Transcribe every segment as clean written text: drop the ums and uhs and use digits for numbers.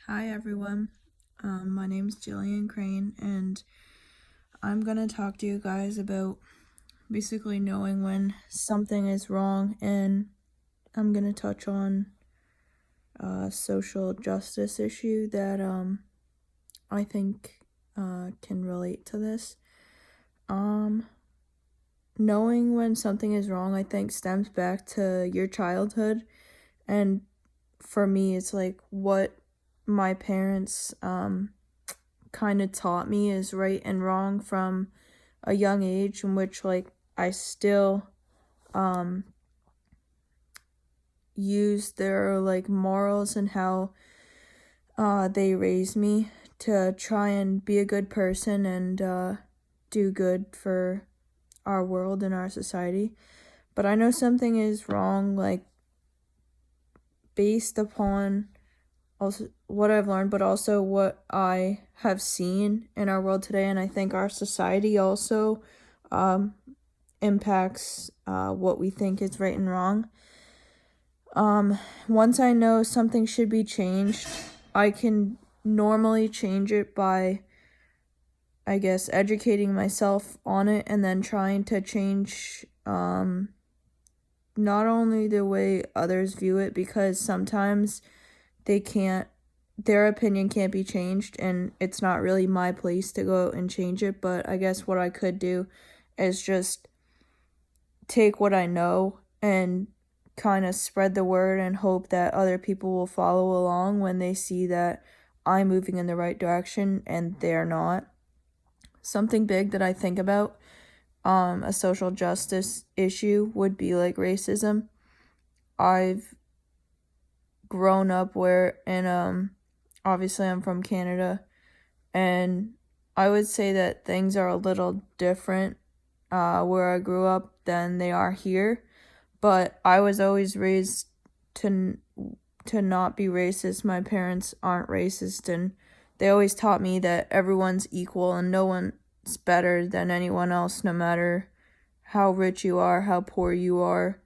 Hi everyone, my name is Jillian Crane, and I'm gonna talk to you guys about basically knowing when something is wrong, and I'm gonna touch on a social justice issue that I think can relate to this. Knowing when something is wrong, I think, stems back to your childhood, and for me, it's like what my parents kind of taught me is right and wrong from a young age, in which I still use their morals and how they raised me to try and be a good person and do good for our world and our society. But I know something is wrong, based upon also what I've learned, but also what I have seen in our world today. And I think our society also impacts what we think is right and wrong. Once I know something should be changed, I can normally change it by, I guess, educating myself on it and then trying to change not only the way others view it, because sometimes their opinion can't be changed, and it's not really my place to go and change it. But I guess what I could do is just take what I know and kind of spread the word and hope that other people will follow along when they see that I'm moving in the right direction and they're not. Something big that I think about, a social justice issue, would be like racism. I've grown up obviously I'm from Canada, and I would say that things are a little different where I grew up than they are here. But I was always raised to not be racist. My parents aren't racist, and they always taught me that everyone's equal and no one's better than anyone else, no matter how rich you are, how poor you are.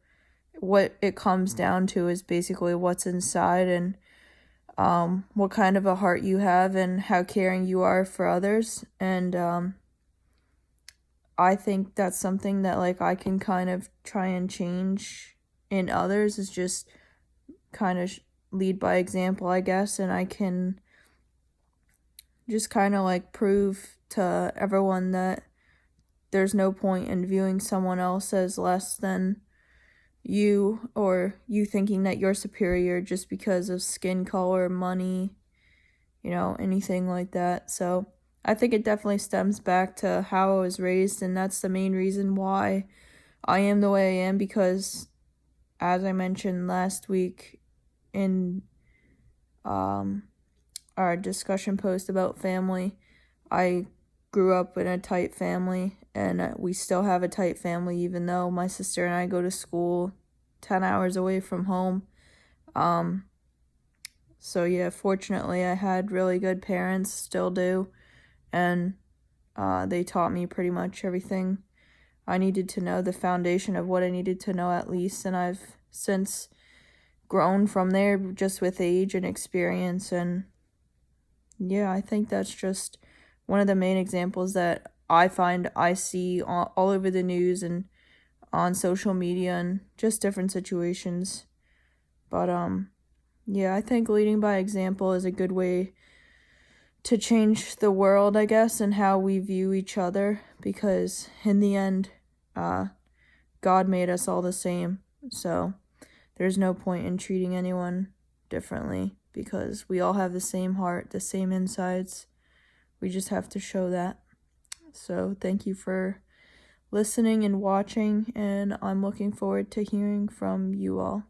What it comes down to is basically what's inside, and what kind of a heart you have and how caring you are for others. And I think that's something that I can kind of try and change in others, is just kind of lead by example, I guess. And I can just kind of prove to everyone that there's no point in viewing someone else as less than you, or you thinking that you're superior just because of skin color, money, anything like that. So I think it definitely stems back to how I was raised, and that's the main reason why I am the way I am, because as I mentioned last week in our discussion post about family, I grew up in a tight family, and we still have a tight family, even though my sister and I go to school 10 hours away from home. So yeah, fortunately I had really good parents, still do, and they taught me pretty much everything I needed to know, the foundation of what I needed to know at least, and I've since grown from there just with age and experience. And yeah, I think that's just one of the main examples that I see all over the news and on social media and just different situations. But yeah, I think leading by example is a good way to change the world, I guess, and how we view each other, because in the end, God made us all the same. So there's no point in treating anyone differently, because we all have the same heart, the same insides. We just have to show that. So thank you for listening and watching, and I'm looking forward to hearing from you all.